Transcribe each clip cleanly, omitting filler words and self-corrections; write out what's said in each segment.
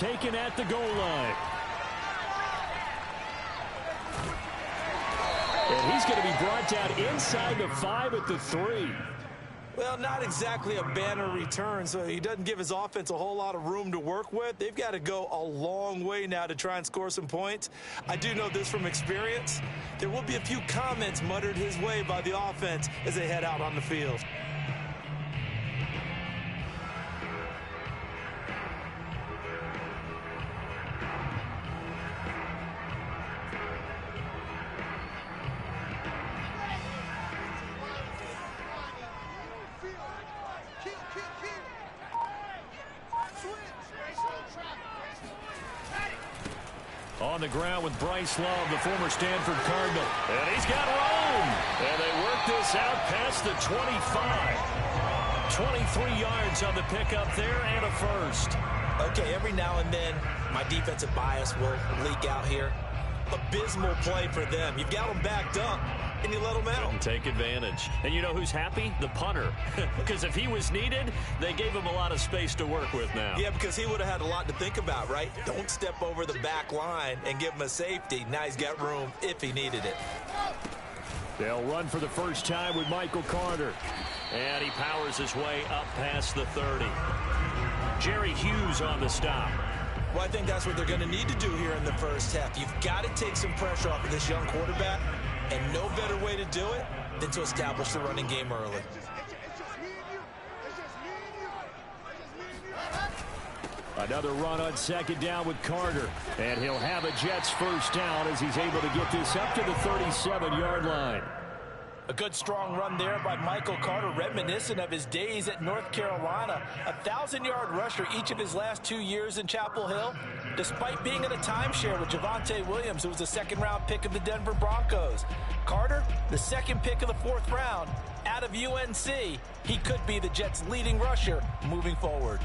taken at the goal line. And he's going to be brought down inside the 5 at the 3. Well, not exactly a banner return, so he doesn't give his offense a whole lot of room to work with. They've got to go a long way now to try and score some points. I do know this from experience. There will be a few comments muttered his way by the offense as they head out on the field. On the ground with Bryce Love, the former Stanford Cardinal. And he's got room. And they work this out past the 25. 23 yards on the pickup there and a first. Okay, every now and then my defensive bias will leak out here. Abysmal play for them. You've got them backed up, and you let them out. Didn't take advantage. And you know who's happy? The punter. Because if he was needed, they gave him a lot of space to work with now. Yeah, because he would have had a lot to think about, right? Don't step over the back line and give him a safety. Now he's got room if he needed it. They'll run for the first time with Michael Carter. And he powers his way up past the 30. Jerry Hughes on the stop. Well, I think that's what they're going to need to do here in the first half. You've got to take some pressure off of this young quarterback, and no better way to do it than to establish the running game early. Another run on second down with Carter, and he'll have a Jets first down as he's able to get this up to the 37-yard line. A good strong run there by Michael Carter, reminiscent of his days at North Carolina. A 1,000-yard rusher each of his last 2 years in Chapel Hill, despite being in a timeshare with Javonte Williams, who was a second-round pick of the Denver Broncos. Carter, the second pick of the 4th round, out of UNC. He could be the Jets' leading rusher moving forward.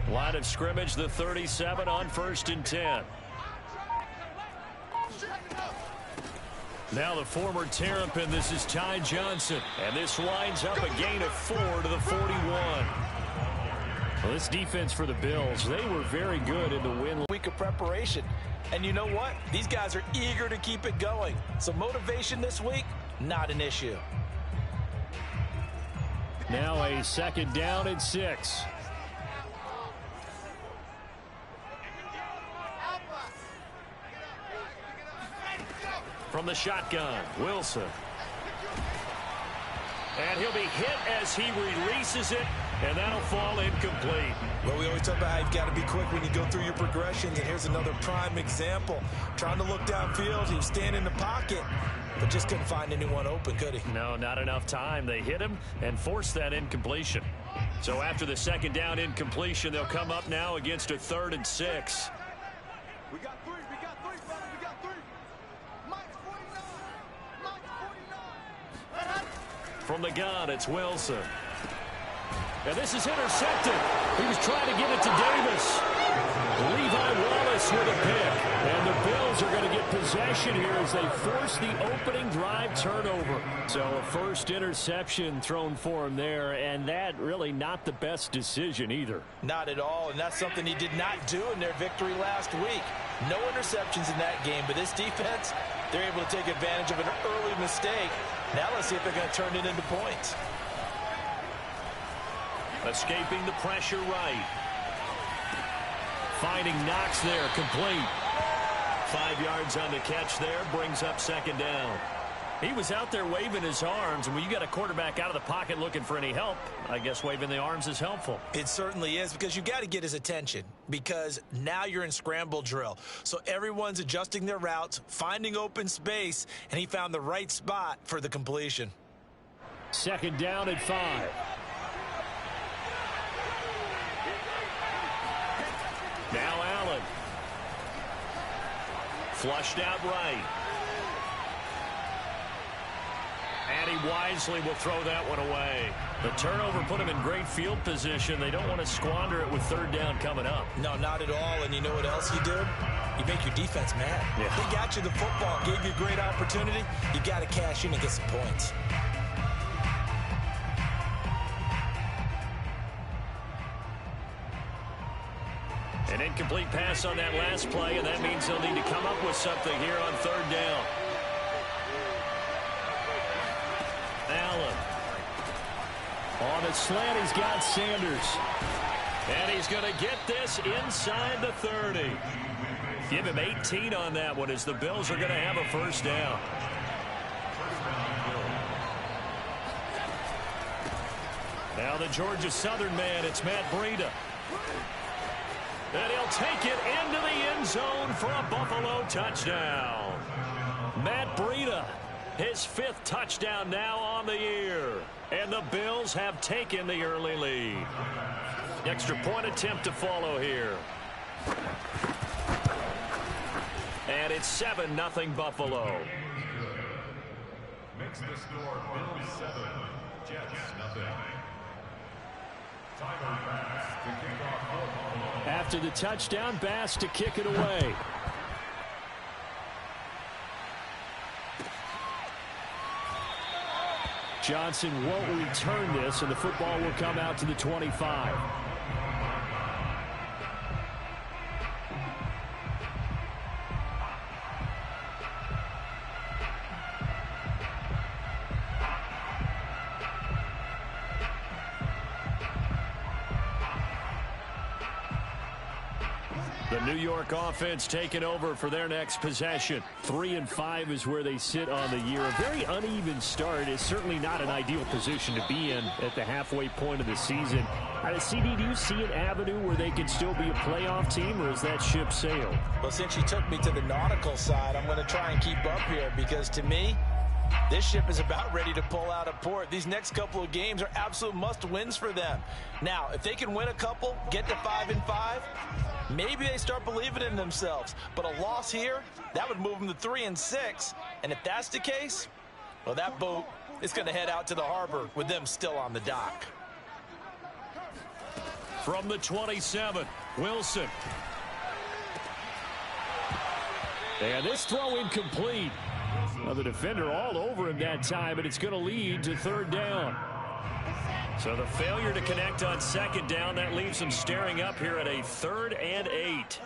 Line of scrimmage, the 37 on 1st and 10. Now the former Terrapin, this is Ty Johnson. And this winds up a gain of 4 to the 41. Well, this defense for the Bills, they were very good in the win. Week of preparation. And you know what? These guys are eager to keep it going. So motivation this week, not an issue. Now a second down and 6. From the shotgun, Wilson. And he'll be hit as he releases it, and that'll fall incomplete. Well, we always talk about how you've got to be quick when you go through your progressions, and here's another prime example. Trying to look downfield, he was standing in the pocket, but just couldn't find anyone open, could he? No, not enough time. They hit him and forced that incompletion. So after the second down incompletion, they'll come up now against a 3rd and 6. We got three, brother, we got 3. Mike's 49, Mike's 49. From the gun, it's Wilson. And this is intercepted. He was trying to get it to Davis. Levi Wallace with a pick. And the Bills are going to get possession here as they force the opening drive turnover. So a first interception thrown for him there, and that really not the best decision either. Not at all, and that's something he did not do in their victory last week. No interceptions in that game, but this defense, they're able to take advantage of an early mistake. Now let's see if they're going to turn it into points. Escaping the pressure right. Finding Knox there, complete. 5 yards on the catch there, brings up second down. He was out there waving his arms, and when you got a quarterback out of the pocket looking for any help, I guess waving the arms is helpful. It certainly is, because you've got to get his attention, because now you're in scramble drill. So everyone's adjusting their routes, finding open space, and he found the right spot for the completion. Second down at 5. Now Allen. Flushed out right. And he wisely will throw that one away. The turnover put him in great field position. They don't want to squander it with 3rd down coming up. No, not at all. And you know what else you do? You make your defense mad. Yeah. They got you the football, gave you a great opportunity. You got to cash in and get some points. An incomplete pass on that last play, and that means they'll need to come up with something here on third down. Allen. On a slant, he's got Sanders. And he's going to get this inside the 30. Give him 18 on that one as the Bills are going to have a first down. Now the Georgia Southern man, it's Matt Breida. And he'll take it into the end zone for a Buffalo touchdown. Matt Breida, his 5th touchdown now on the year. And the Bills have taken the early lead. Extra point attempt to follow here. And it's 7-0 Buffalo. Makes the score Bills 7, Jets nothing. After the touchdown, Bass to kick it away. Johnson won't return this, and the football will come out to the 25. The New York offense taking over for their next possession. 3-5 is where they sit on the year. A very uneven start is certainly not an ideal position to be in at the halfway point of the season. CD, do you see an avenue where they could still be a playoff team, or is that ship sailed? Well, since you took me to the nautical side, I'm going to try and keep up here because to me, this ship is about ready to pull out of port. These next couple of games are absolute must-wins for them. Now, if they can win a couple, get to 5-5, maybe they start believing in themselves. But a loss here, that would move them to 3-6. And if that's the case, well, that boat is going to head out to the harbor with them still on the dock. From the 27, Wilson. And this throw incomplete. Well, the defender all over him that time, but it's going to lead to third down. So the failure to connect on second down, that leaves them staring up here at a 3rd and 8.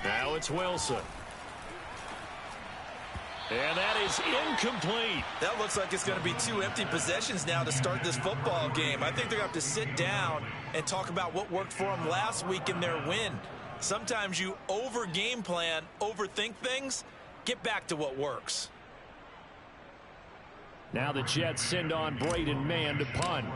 Now it's Wilson. And that is incomplete. That looks like it's going to be 2 empty possessions now to start this football game. I think they're going to have to sit down and talk about what worked for them last week in their win. Sometimes you over-game plan, overthink things. Get back to what works. Now the Jets send on Braden Mann to punt.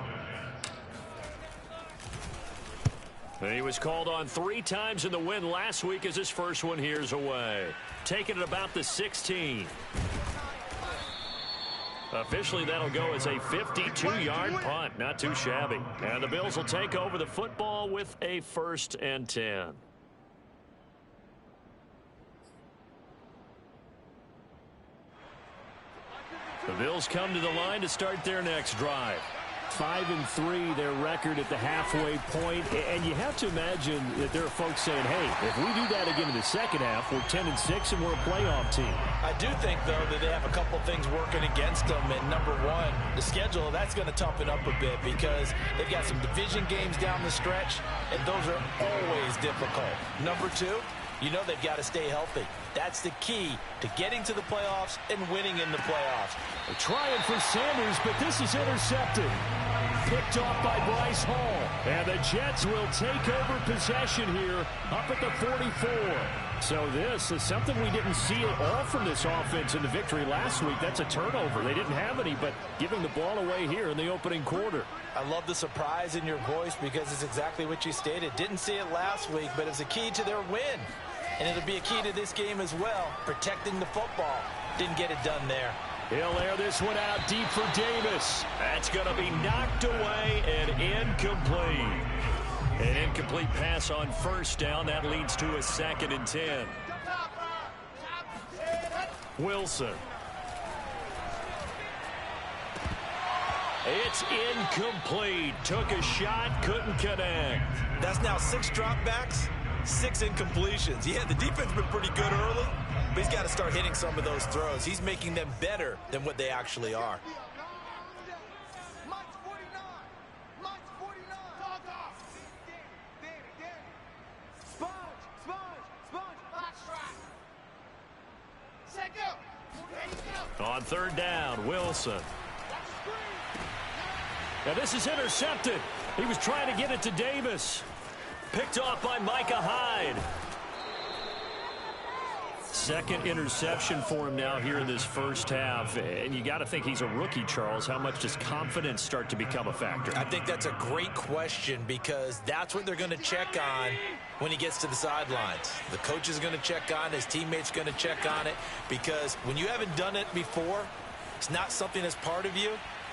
He was called on 3 times in the win last week as his first one here's away. Taking it about the 16. Officially, that'll go as a 52-yard punt. Not too shabby. And the Bills will take over the football with a 1st and 10. The Bills come to the line to start their next drive. 5-3, their record at the halfway point. And you have to imagine that there are folks saying, hey, if we do that again in the second half, we're 10-6 and we're a playoff team. I do think, though, that they have a couple things working against them. And number one, the schedule, that's going to toughen up a bit because they've got some division games down the stretch, and those are always difficult. Number two, you know they've got to stay healthy. That's the key to getting to the playoffs and winning in the playoffs. They're trying for Sanders, but this is intercepted. Picked off by Bryce Hall. And the Jets will take over possession here up at the 44. So this is something we didn't see at all from this offense in the victory last week. That's a turnover. They didn't have any, but giving the ball away here in the opening quarter. I love the surprise in your voice because it's exactly what you stated. Didn't see it last week, but it's a key to their win. And it'll be a key to this game as well, protecting the football. Didn't get it done there. He'll air this one out deep for Davis. That's going to be knocked away and incomplete. An incomplete pass on first down. That leads to a 2nd and 10. Wilson. It's incomplete. Took a shot, couldn't connect. That's now 6 dropbacks, 6 incompletions. Yeah, the defense has been pretty good early, but he's got to start hitting some of those throws. He's making them better than what they actually are. On third down, Wilson. Now this is intercepted. He was trying to get it to Davis. Picked off by Micah Hyde. Second interception for him now here in this first half. And you got to think he's a rookie, Charles. How much does confidence start to become a factor? I think that's a great question because that's what they're going to check on when he gets to the sidelines. The coach is going to check on it. His teammates going to check on it because when you haven't done it before, it's not something that's part of you.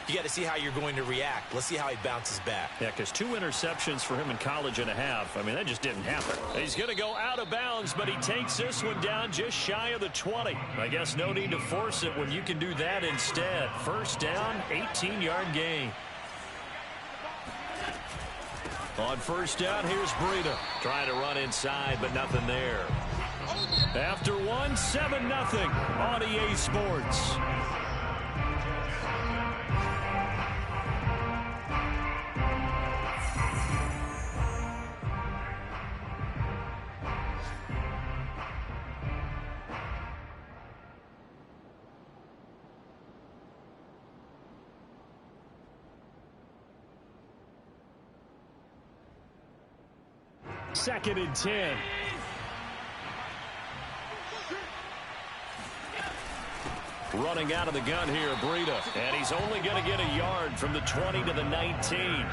You got to see how you're going to react. Let's see how he bounces back. Yeah, because 2 interceptions for him in college and a half. I mean, that just didn't happen. He's going to go out of bounds, but he takes this one down just shy of the 20. I guess no need to force it when you can do that instead. First down, 18-yard gain. On first down, here's Breida. Trying to run inside, but nothing there. After one, 7-0 on EA Sports. Second and 10. Running out of the gun here, Breida. And he's only going to get a yard from the 20 to the 19.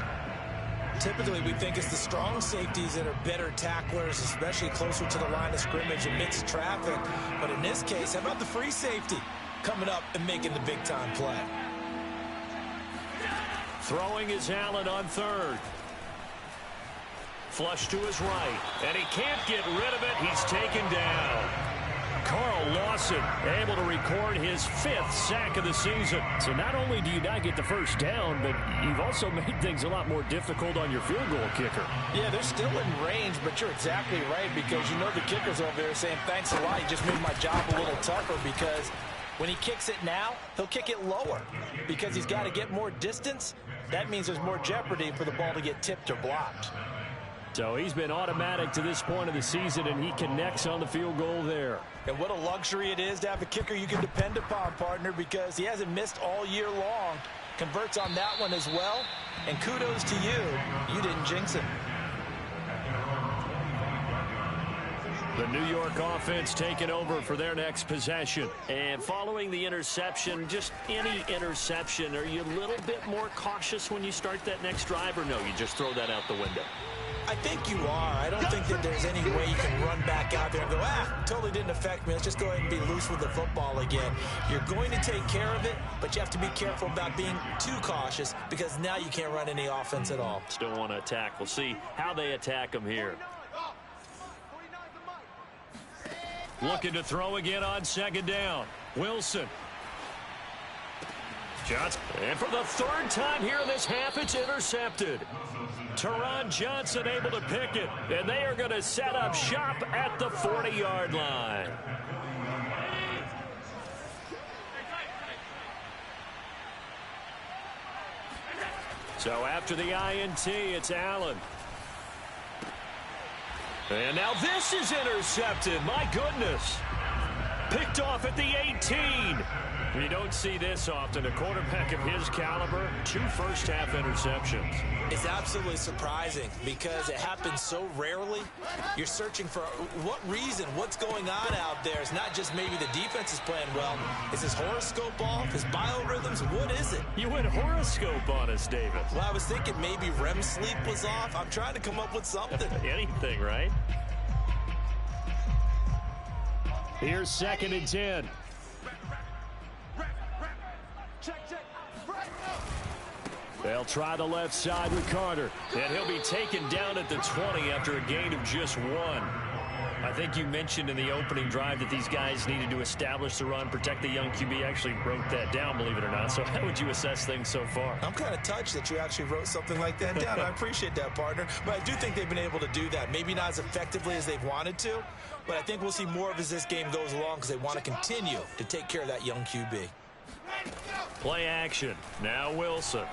Typically, we think it's the strong safeties that are better tacklers, especially closer to the line of scrimmage amidst traffic. But in this case, how about the free safety coming up and making the big-time play? Throwing is Allen on third. Flush to his right, and he can't get rid of it. He's taken down. Carl Lawson able to record his 5th sack of the season. So not only do you not get the first down, but you've also made things a lot more difficult on your field goal kicker. Yeah, they're still in range, but you're exactly right because you know the kicker's over there saying, thanks a lot. You just made my job a little tougher because when he kicks it now, he'll kick it lower because he's got to get more distance. That means there's more jeopardy for the ball to get tipped or blocked. So he's been automatic to this point of the season, and he connects on the field goal there. And what a luxury it is to have a kicker you can depend upon, partner, because he hasn't missed all year long. Converts on that one as well. And kudos to you. You didn't jinx him. The New York offense taking over for their next possession. And following the interception, just any interception, are you a little bit more cautious when you start that next drive, or no, you just throw that out the window? I think you are. I don't think that there's any way you can run back out there and go, totally didn't affect me. Let's just go ahead and be loose with the football again. You're going to take care of it, but you have to be careful about being too cautious because now you can't run any offense at all. Still want to attack. We'll see how they attack them here. Looking to throw again on second down. Wilson. Johnson. And for the 3rd time here in this half, it's intercepted. Teron Johnson able to pick it. And they are going to set up shop at the 40-yard line. So after the INT, it's Allen. And now this is intercepted. My goodness. Picked off at the 18. You don't see this often. A quarterback of his caliber, 2 first-half interceptions. It's absolutely surprising because it happens so rarely. You're searching for what reason, what's going on out there. It's not just maybe the defense is playing well. Is his horoscope off? His biorhythms? What is it? You went horoscope on us, David. Well, I was thinking maybe REM sleep was off. I'm trying to come up with something. Anything, right? Here's 2nd and 10. They'll try the left side with Carter. And he'll be taken down at the 20 after a gain of just 1. I think you mentioned in the opening drive that these guys needed to establish the run, protect the young QB. Actually wrote that down, believe it or not. So how would you assess things so far? I'm kind of touched that you actually wrote something like that down. I appreciate that, partner. But I do think they've been able to do that. Maybe not as effectively as they've wanted to, but I think we'll see more of as this game goes along because they want to continue to take care of that young QB. Play action. Now Wilson.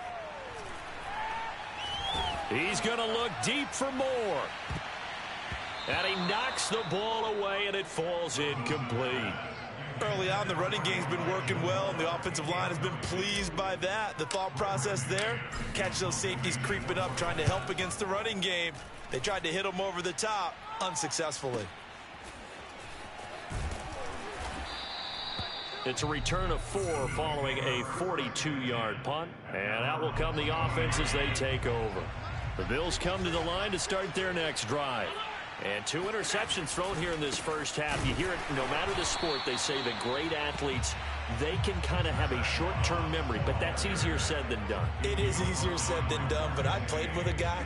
He's going to look deep for more. And he knocks the ball away, and it falls incomplete. Early on, the running game's been working well, and the offensive line has been pleased by that. The thought process there, catch those safeties creeping up, trying to help against the running game. They tried to hit them over the top, unsuccessfully. It's a return of 4 following a 42-yard punt. And out will come the offense as they take over. The Bills come to the line to start their next drive. And 2 interceptions thrown here in this first half. You hear it no matter the sport. They say the great athletes, they can kind of have a short-term memory. But that's easier said than done. It is easier said than done. But I played with a guy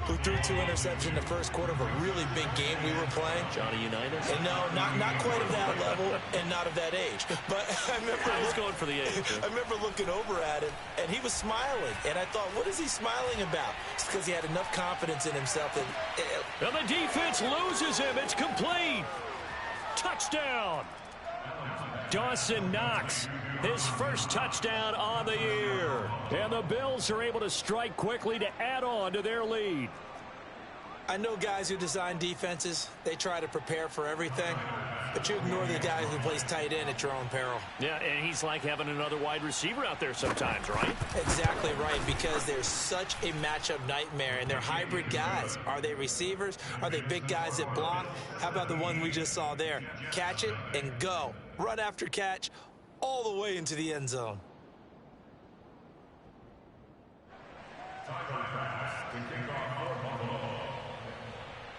who threw 2 interceptions in the first quarter of a really big game we were playing. Johnny Unitas? And no, not quite of that level and not of that age. But I remember going for the age. I remember looking over at him, and he was smiling. And I thought, what is he smiling about? It's because he had enough confidence in himself. And the defense loses him. It's complete. Touchdown. Dawson Knox, his first touchdown on the year. And the Bills are able to strike quickly to add on to their lead. I know guys who design defenses, they try to prepare for everything, but you ignore the guy who plays tight end at your own peril. Yeah, and he's like having another wide receiver out there sometimes, right? Exactly right, because there's such a matchup nightmare, and they're hybrid guys. Are they receivers? Are they big guys that block? How about the one we just saw there? Catch it and go. Run after catch all the way into the end zone.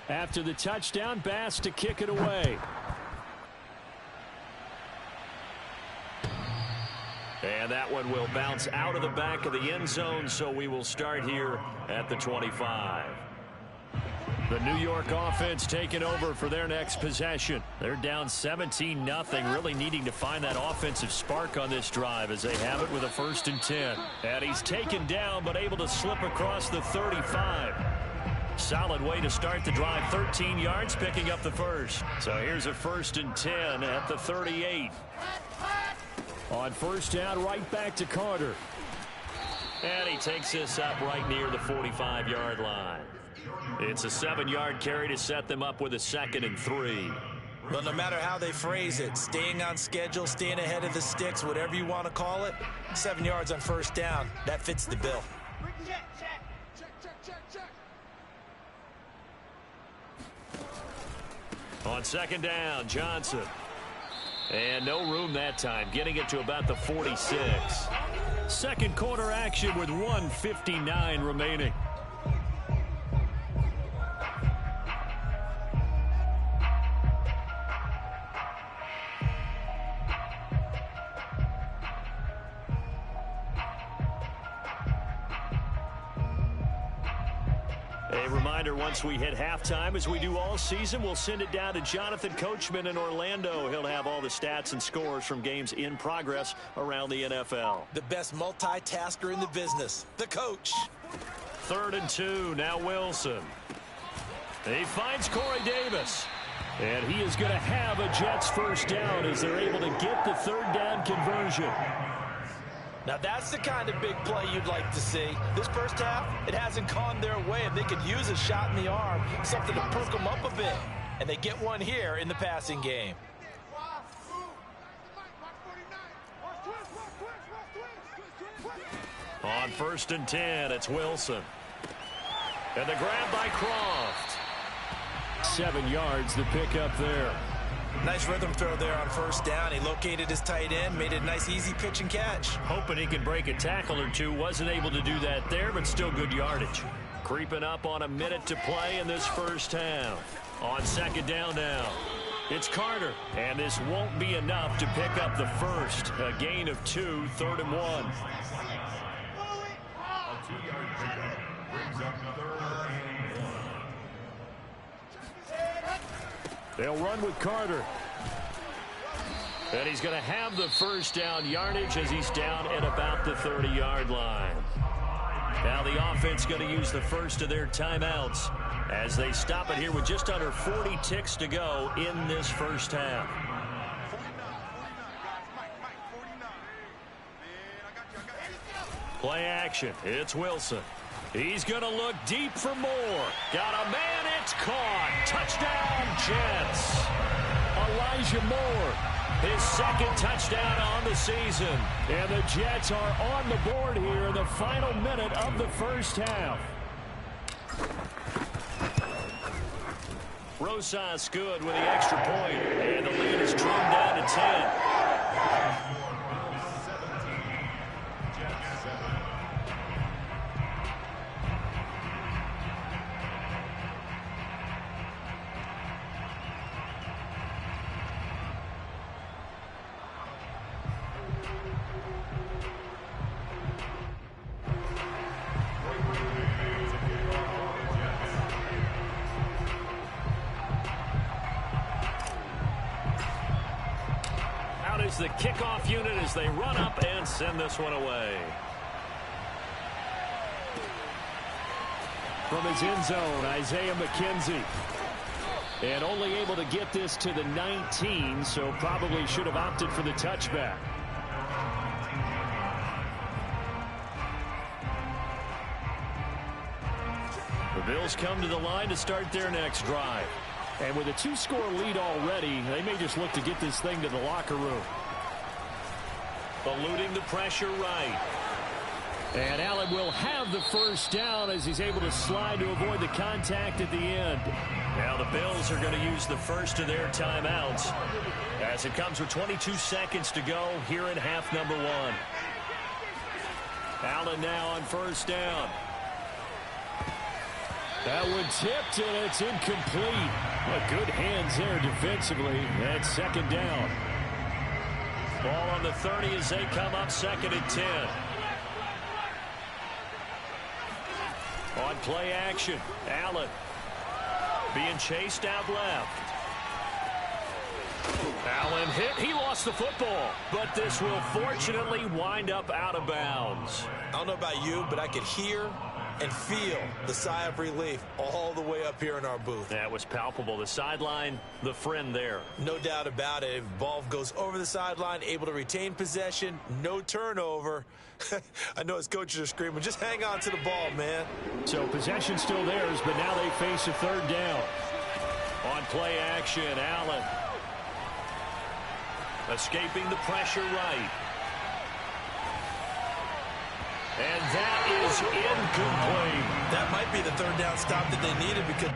After the touchdown, Bass to kick it away. And that one will bounce out of the back of the end zone, so we will start here at the 25. The New York offense taking over for their next possession. They're down 17-0, really needing to find that offensive spark on this drive as they have it with a 1st and 10. And he's taken down but able to slip across the 35. Solid way to start the drive, 13 yards, picking up the first. So here's a 1st and 10 at the 38. On 1st down, right back to Carter. And he takes this up right near the 45-yard line. It's a 7-yard carry to set them up with a 2nd and 3. Well, no matter how they phrase it, staying on schedule, staying ahead of the sticks, whatever you want to call it, 7 yards on 1st down, that fits the bill. On 2nd down, Johnson. And no room that time, getting it to about the 46. Second quarter action with 1:59 remaining. A reminder, once we hit halftime, as we do all season, we'll send it down to Jonathan Coachman in Orlando. He'll have all the stats and scores from games in progress around the NFL. The best multitasker in the business, the coach. 3rd and 2, now Wilson. He finds Corey Davis. And he is going to have a Jets 1st down as they're able to get the 3rd down conversion. Now that's the kind of big play you'd like to see. This first half, it hasn't gone their way, and they could use a shot in the arm, something to perk them up a bit. And they get one here in the passing game. On 1st and 10, it's Wilson. And the grab by Croft. 7 yards to pick up there. Nice rhythm throw there on 1st down. He located his tight end, made it a nice easy pitch and catch. Hoping he can break a tackle or two. Wasn't able to do that there, but still good yardage. Creeping up on a minute to play in this first half. On 2nd down now, it's Carter. And this won't be enough to pick up the first. A gain of 2, 3rd and 1. A 2-yard pickup brings up 3rd and 1. They'll run with Carter. And he's going to have the 1st down yardage as he's down at about the 30-yard line. Now the offense going to use the first of their timeouts as they stop it here with just under 40 ticks to go in this first half. Play action. It's Wilson. He's going to look deep for more. Got a man. It's caught. Touchdown, Jets. Elijah Moore. His second touchdown on the season. And the Jets are on the board here in the final minute of the first half. Rosas good with the extra point. And the lead is trimmed down to 10. Is the kickoff unit as they run up and send this one away. From his end zone, Isaiah McKenzie. And only able to get this to the 19, so probably should have opted for the touchback. The Bills come to the line to start their next drive. And with a 2-score lead already, they may just look to get this thing to the locker room. Eluding the pressure right. And Allen will have the first down as he's able to slide to avoid the contact at the end. Now the Bills are going to use the first of their timeouts as it comes with 22 seconds to go here in half number 1. Allen now on first down. That one tipped, and it's incomplete. Well, good hands there defensively. That's second down. Ball on the 30 as they come up second and 10. On play action, Allen being chased out left. Allen hit. He lost the football, but this will fortunately wind up out of bounds. I don't know about you, but I could hear and feel the sigh of relief all the way up here in our booth. That was palpable. The sideline, the friend there. No doubt about it. If ball goes over the sideline, able to retain possession, no turnover. I know his coaches are screaming, just hang on to the ball, man. So possession still theirs, but now they face a third down. On play action, Allen. Escaping the pressure right. And that is incomplete. That might be the third down stop that they needed because...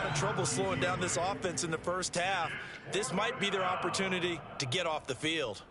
having trouble slowing down this offense in the first half. This might be their opportunity to get off the field.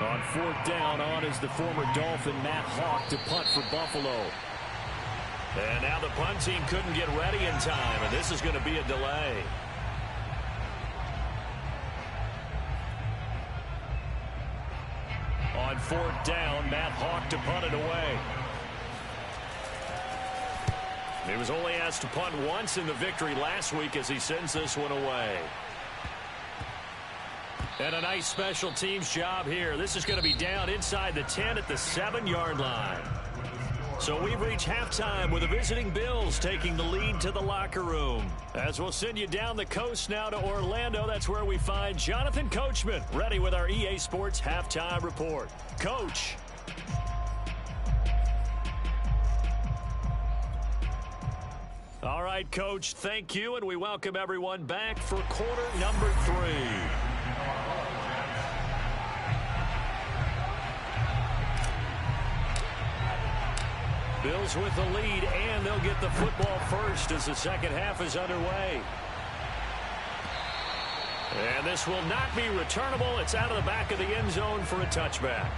On fourth down, on is the former Dolphin Matt Hawk to punt for Buffalo. And now the punt team couldn't get ready in time, and this is going to be a delay. On fourth down, Matt Hawk to punt it away. He was only asked to punt once in the victory last week as he sends this one away. And a nice special teams job here. This is going to be down inside the 10 at the 7-yard line. So we've reached halftime with the visiting Bills taking the lead to the locker room. As we'll send you down the coast now to Orlando, that's where we find Jonathan Coachman ready with our EA Sports Halftime Report. Coach. All right, Coach, thank you, and we welcome everyone back for quarter number 3. Bills with the lead, and they'll get the football first as the second half is underway. And this will not be returnable. It's out of the back of the end zone for a touchback.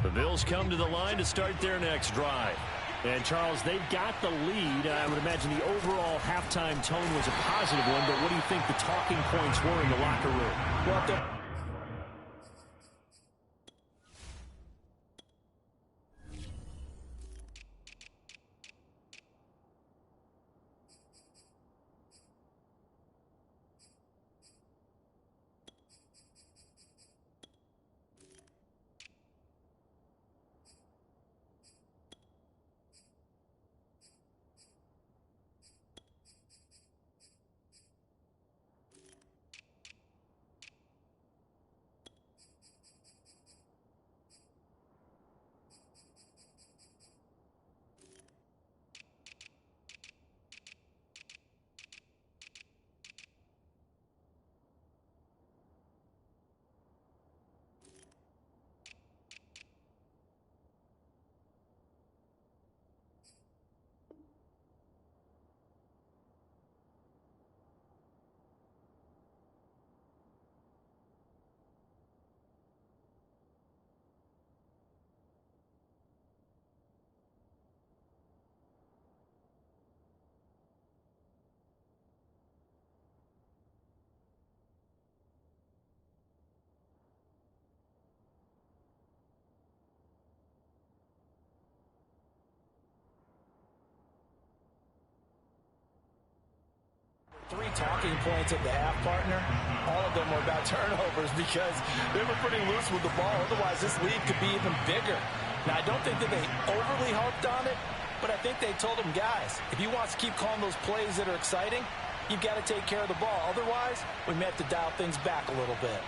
The Bills come to the line to start their next drive. And, Charles, they've got the lead. I would imagine the overall halftime tone was a positive one, but what do you think the talking points were in the locker room? Well, three talking points at the half, partner. All of them were about turnovers because they were pretty loose with the ball. Otherwise, this lead could be even bigger. Now, I don't think that they overly harped on it, but I think they told them, guys, if you want to keep calling those plays that are exciting, you've got to take care of the ball. Otherwise, we may have to dial things back a little bit.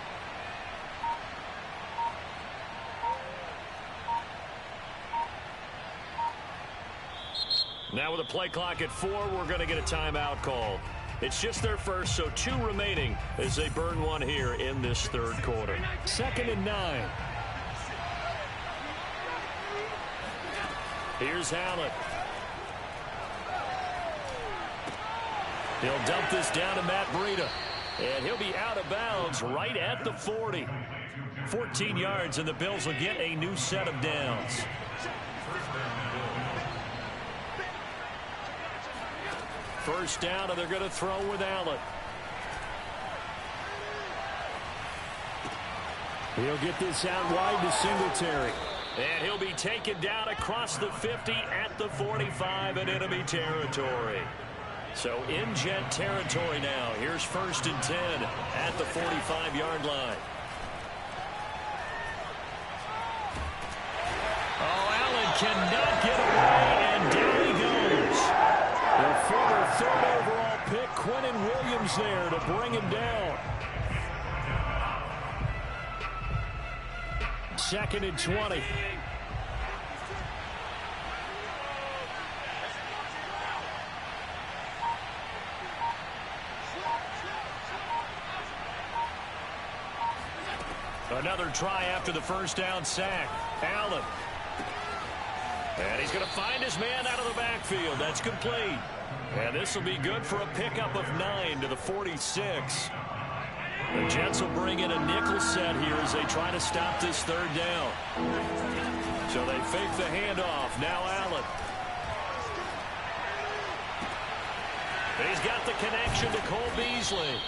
Now with a play clock at 4, we're going to get a timeout call. It's just their first, so 2 remaining as they burn one here in this third quarter. 2nd and 9. Here's Hallett. He'll dump this down to Matt Breida. And he'll be out of bounds right at the 40. 14 yards, and the Bills will get a new set of downs. First down, and they're going to throw with Allen. He'll get this out wide to Singletary. And he'll be taken down across the 50 at the 45 in enemy territory. So in Jet territory now. Here's 1st and 10 at the 45-yard line. cannot get away, and down he goes. The former third overall pick, Quentin Williams, there to bring him down. 2nd and 20. Another try after the first down sack. Allen. And he's going to find his man out of the backfield. That's complete. And this will be good for a pickup of 9 to the 46. The Jets will bring in a nickel set here as they try to stop this third down. So they fake the handoff. Now Allen. He's got the connection to Cole Beasley.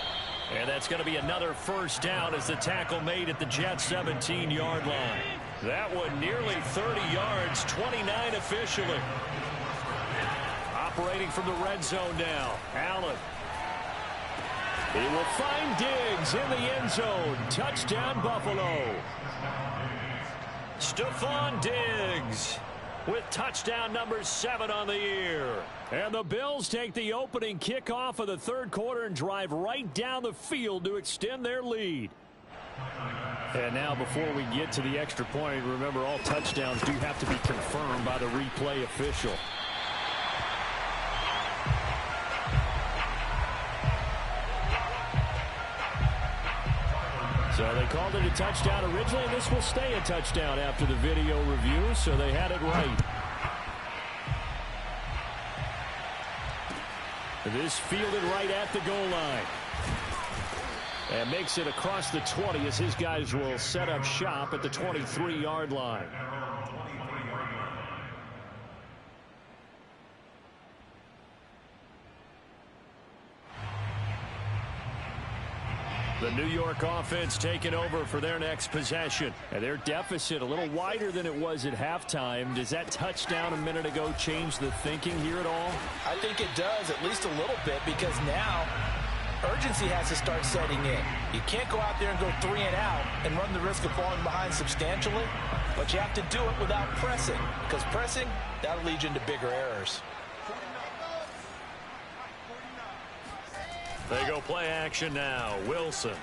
And that's going to be another first down as the tackle made at the Jets' 17-yard line. That one nearly 30 yards, 29 officially. Operating from the red zone now. Allen. He will find Diggs in the end zone. Touchdown, Buffalo. Stephon Diggs with touchdown number 7 on the year. And the Bills take the opening kickoff of the third quarter and drive right down the field to extend their lead. And now before we get to the extra point, remember all touchdowns do have to be confirmed by the replay official. So they called it a touchdown originally, and this will stay a touchdown after the video review, so they had it right. This fielded right at the goal line. And makes it across the 20 as his guys will set up shop at the 23-yard line. The New York offense taking over for their next possession. And their deficit a little wider than it was at halftime. Does that touchdown a minute ago change the thinking here at all? I think it does, at least a little bit, because now urgency has to start setting in. You can't go out there and go 3 and out and run the risk of falling behind substantially, but you have to do it without pressing, because pressing, that'll lead you into bigger errors. They go play action now. Wilson.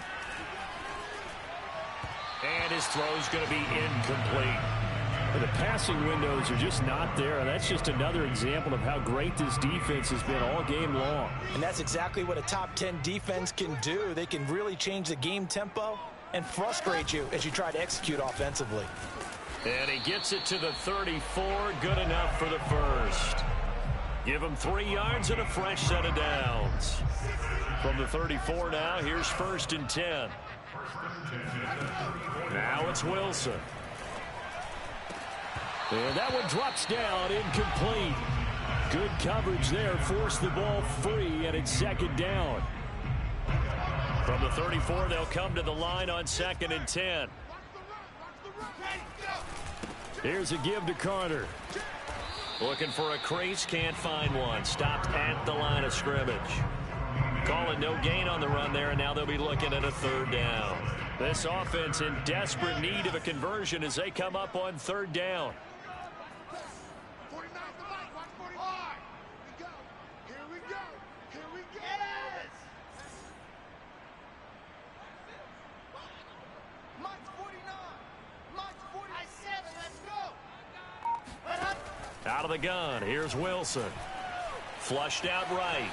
And his throw's going to be incomplete. The passing windows are just not there. And that's just another example of how great this defense has been all game long. And that's exactly what a top 10 defense can do. They can really change the game tempo and frustrate you as you try to execute offensively. And he gets it to the 34. Good enough for the first. Give him 3 yards and a fresh set of downs. From the 34 now, here's 1st and 10. Now it's Wilson. And that one drops down, incomplete. Good coverage there, forced the ball free, and it's 2nd down. From the 34, they'll come to the line on 2nd and 10. Here's a give to Carter. Looking for a crease, can't find one. Stopped at the line of scrimmage. Calling no gain on the run there, and now they'll be looking at a 3rd down. This offense in desperate need of a conversion as they come up on 3rd down. Out of the gun, here's Wilson. Flushed out right.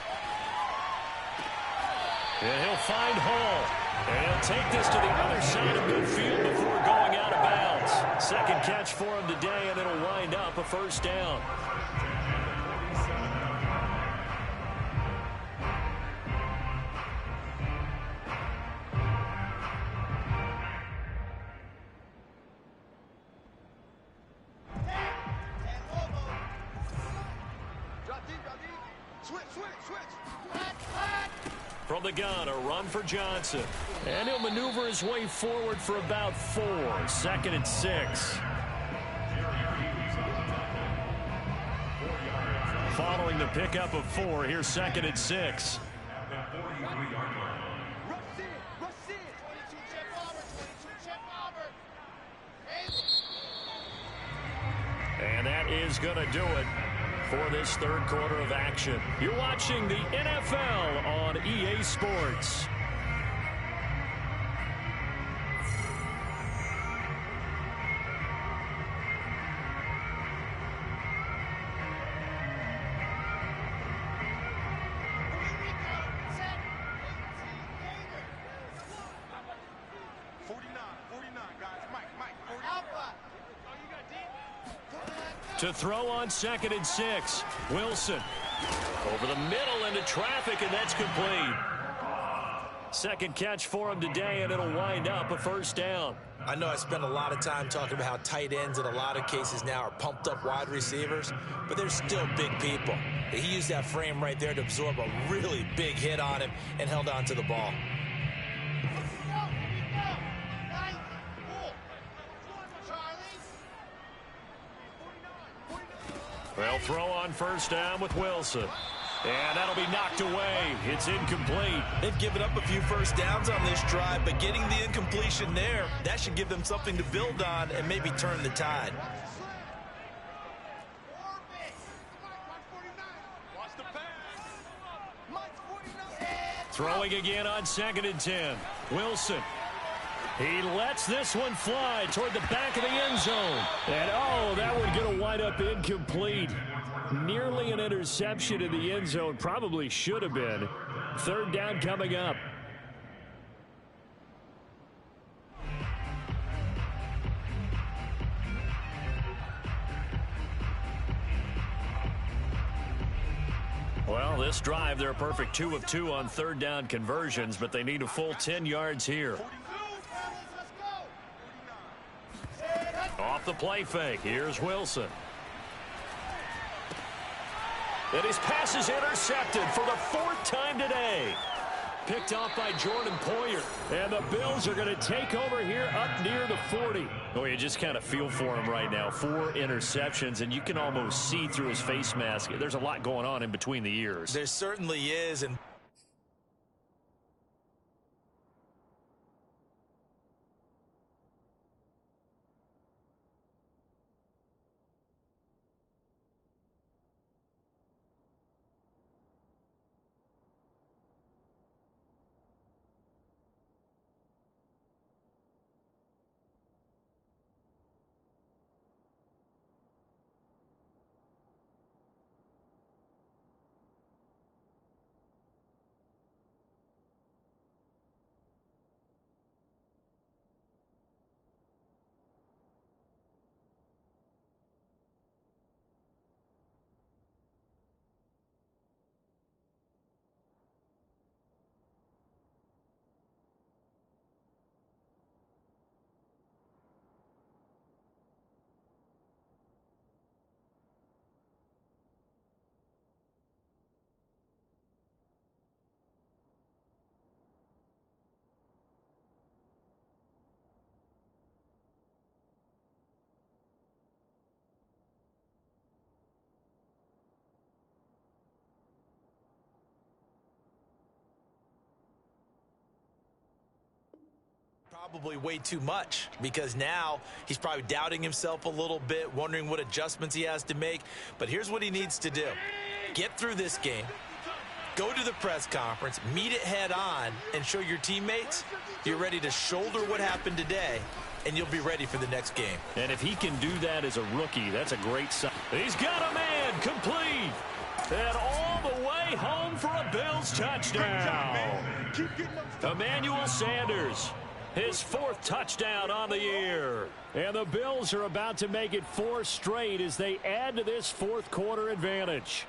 And he'll find Hall. And he'll take this to the other side of midfield before going out of bounds. 2nd catch for him today, and it'll wind up a 1st down. From the gun, a run for Johnson. And he'll maneuver his way forward for about 4. 2nd and 6. Following the pickup of 4, here's 2nd and 6. And that that is going to do it for this third quarter of action. You're watching the NFL on EA Sports. To throw on 2nd and 6. Wilson over the middle into traffic, and that's complete. Second catch for him today, and it'll wind up a first down. I know I spent a lot of time talking about how tight ends in a lot of cases now are pumped up wide receivers, but they're still big people. He used that frame right there to absorb a really big hit on him and held on to the ball. They'll throw on first down with Wilson. And that'll be knocked away. It's incomplete. They've given up a few first downs on this drive, but getting the incompletion there, that should give them something to build on and maybe turn the tide. Throwing again on 2nd and 10. Wilson. He lets this one fly toward the back of the end zone. And, oh, that one's going to wind up incomplete. Nearly an interception in the end zone. Probably should have been. Third down coming up. Well, this drive, they're a perfect 2 of 2 on third down conversions, but they need a full 10 yards here. Off the play fake. Here's Wilson. And his pass is intercepted for the 4th time today. Picked off by Jordan Poyer. And the Bills are going to take over here up near the 40. Oh, you just kind of feel for him right now. 4 interceptions, and you can almost see through his face mask. There's a lot going on in between the ears. There certainly is, and probably way too much, because now he's probably doubting himself a little bit, wondering what adjustments he has to make. But here's what he needs to do. Get through this game, go to the press conference, meet it head on, and show your teammates you're ready to shoulder what happened today, and you'll be ready for the next game. And if he can do that as a rookie, that's a great sign. He's got a man complete. And all the way home for a Bills touchdown. Emmanuel Sanders. His 4th touchdown on the year. And the Bills are about to make it 4 straight as they add to this 4th quarter advantage.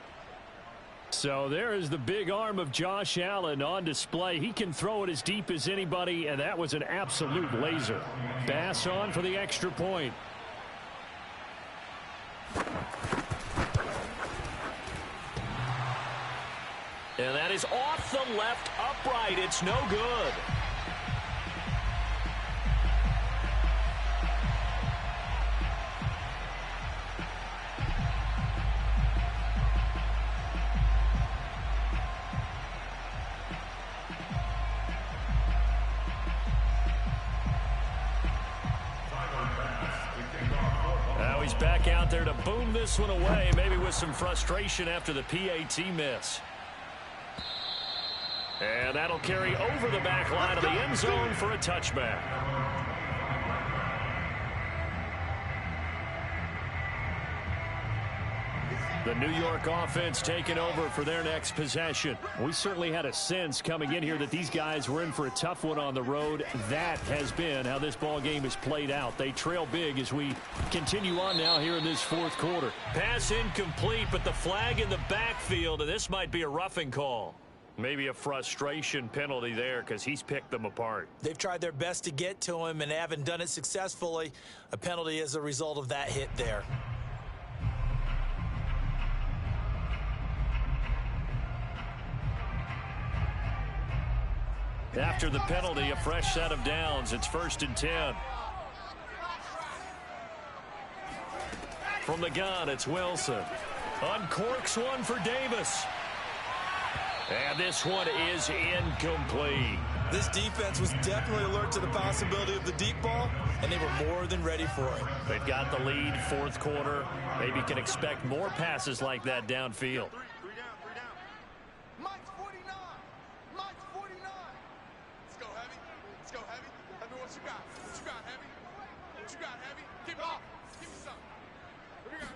So there is the big arm of Josh Allen on display. He can throw it as deep as anybody, and that was an absolute laser. Bass on for the extra point. And that is off the left upright. It's no good. back out there to boom this one away, maybe with some frustration after the PAT miss. And that'll carry over the back line of the end zone for a touchback. The New York offense taking over for their next possession. We certainly had a sense coming in here that these guys were in for a tough one on the road. That has been how this ball game has played out. They trail big as we continue on now here in this fourth quarter. Pass incomplete, but the flag in the backfield, and this might be a roughing call. Maybe a frustration penalty there because he's picked them apart. They've tried their best to get to him and haven't done it successfully. A penalty as a result of that hit there. After the penalty, a fresh set of downs. It's 1st and 10. From the gun, it's Wilson. Uncorks one for Davis. And this one is incomplete. This defense was definitely alert to the possibility of the deep ball, and they were more than ready for it. They've got the lead, fourth quarter. Maybe can expect more passes like that downfield. Three down. Mike's 49. Mike's 49. Let's go, Heavy. Let's go, Heavy. Heavy, what you got? What you got, Heavy? What you got, Heavy? Give me off. Give me something. What you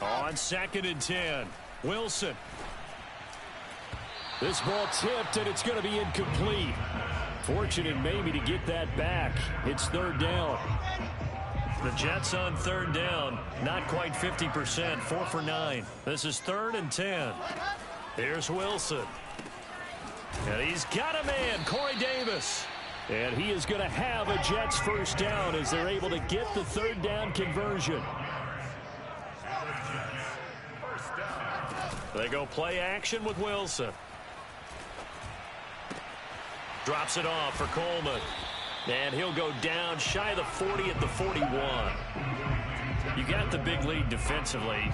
got? On 2nd and 10, Wilson. This ball tipped, and it's going to be incomplete. Fortunate maybe to get that back. It's 3rd down. The Jets on 3rd down, not quite 50%, 4 for 9. This is 3rd and 10. Here's Wilson. And he's got a man, Corey Davis. And he is going to have a Jets first down as they're able to get the 3rd down conversion. They go play action with Wilson. Drops it off for Coleman. And he'll go down shy of the 40 at the 41. You got the big lead defensively.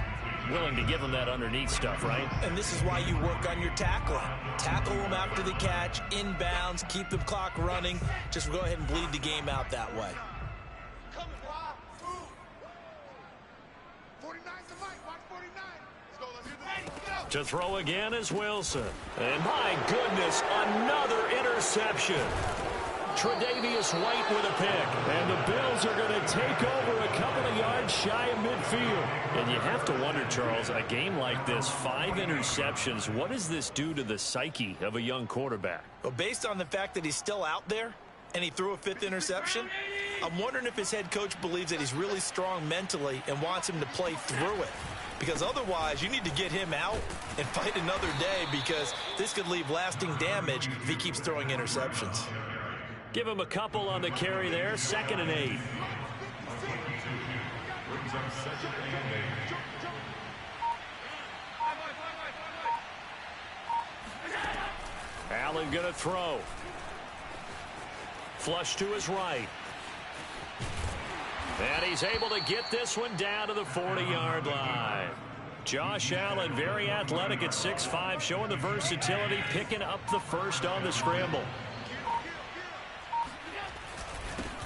Willing to give him that underneath stuff, right? And this is why you work on your tackling. Tackle them after the catch, inbounds, keep the clock running. Just go ahead and bleed the game out that way. Coming, Bob. 49's the Mike. Watch 49. Let's go. Let's get the To throw again is Wilson. And my goodness, another interception. Tre'Davious White with a pick. And the Bills are going to take over a couple of yards shy of midfield. And you have to wonder, Charles, a game like this, 5 interceptions, what does this do to the psyche of a young quarterback? Well, based on the fact that he's still out there and he threw a 5th interception, I'm wondering if his head coach believes that he's really strong mentally and wants him to play through it. Because otherwise, you need to get him out and fight another day, because this could leave lasting damage if he keeps throwing interceptions. Give him a couple on the carry there, 2nd and 8. Brings up 2nd and 8. Allen going to throw. Flush to his right. And he's able to get this one down to the 40-yard line. Josh Allen, very athletic at 6'5", showing the versatility, picking up the first on the scramble.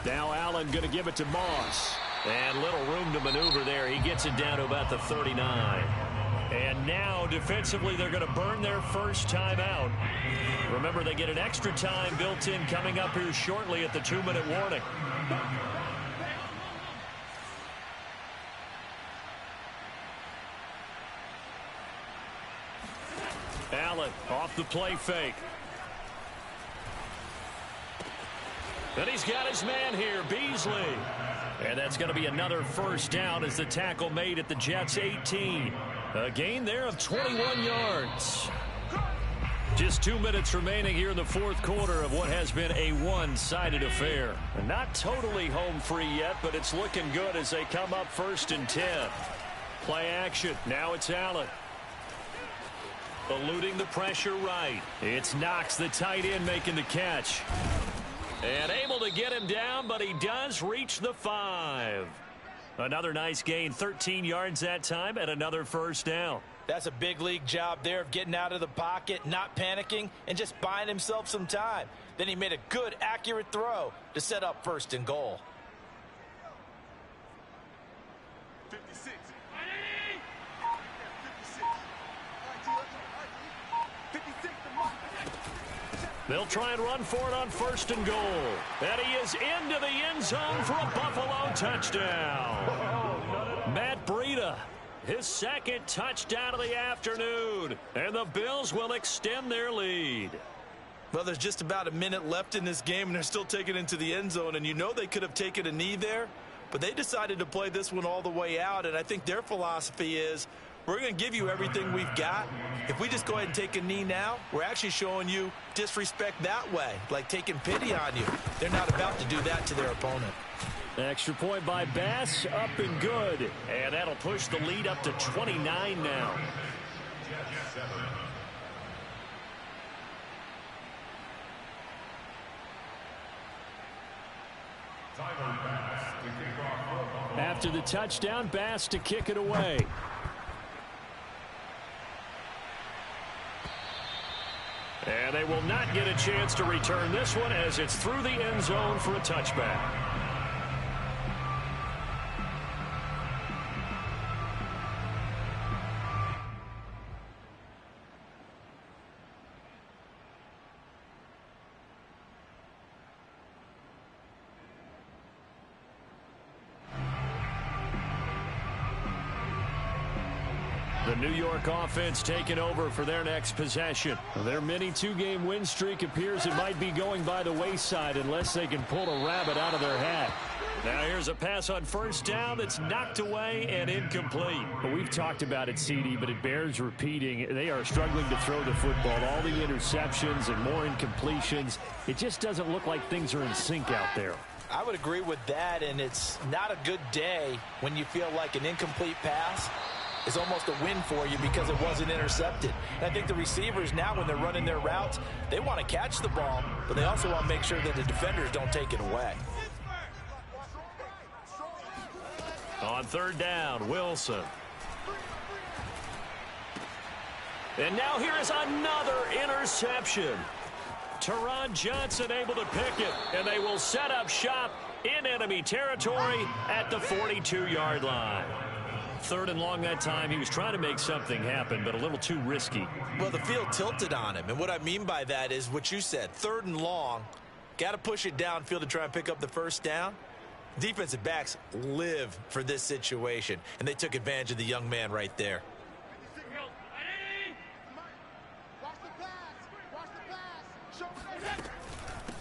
Now Allen going to give it to Moss. And little room to maneuver there. He gets it down to about the 39. And now defensively they're going to burn their first time out. Remember, they get an extra time built in coming up here shortly at the 2-minute warning. Allen off the play fake. And he's got his man here, Beasley. And that's going to be another first down as the tackle made at the Jets' 18. A gain there of 21 yards. Just 2 minutes remaining here in the fourth quarter of what has been a one-sided affair. And not totally home free yet, but it's looking good as they come up 1st and 10. Play action. Now it's Allen. Eluding the pressure right. It's Knox, the tight end, making the catch. And able to get him down, but he does reach the 5. Another nice gain, 13 yards that time, and another first down. That's a big league job there of getting out of the pocket, not panicking, and just buying himself some time. Then he made a good, accurate throw to set up 1st and goal. 56. 56. All right, T, let's go. All right, T. 56 to Mike. They'll try and run for it on 1st and goal. And he is into the end zone for a Buffalo touchdown. Matt Breida, his 2nd touchdown of the afternoon. And the Bills will extend their lead. Well, there's just about a minute left in this game, and they're still taking it into the end zone. And you know they could have taken a knee there, but they decided to play this one all the way out. And I think their philosophy is, we're going to give you everything we've got. If we just go ahead and take a knee now, we're actually showing you disrespect that way, like taking pity on you. They're not about to do that to their opponent. Extra point by Bass, up and good. And that'll push the lead up to 29 now. After the touchdown, Bass to kick it away. And they will not get a chance to return this one as it's through the end zone for a touchback. The New York offense taking over for their next possession. Their mini 2-game win streak appears it might be going by the wayside unless they can pull a rabbit out of their hat. Now here's a pass on 1st down that's knocked away and incomplete. Well, we've talked about it, CD, but it bears repeating. They are struggling to throw the football. All the interceptions and more incompletions. It just doesn't look like things are in sync out there. I would agree with that, and it's not a good day when you feel like an incomplete pass is almost a win for you because it wasn't intercepted. And I think the receivers now, when they're running their routes, they want to catch the ball, but they also want to make sure that the defenders don't take it away. On 3rd down, Wilson. And now here is another interception. Teron Johnson able to pick it, and they will set up shop in enemy territory at the 42-yard line. 3rd and long that time. He was trying to make something happen, but a little too risky. Well, the field tilted on him, and what I mean by that is what you said. 3rd and long, got to push it downfield to try and pick up the 1st down. Defensive backs live for this situation, and they took advantage of the young man right there. Watch the pass. Watch the pass. Show me that.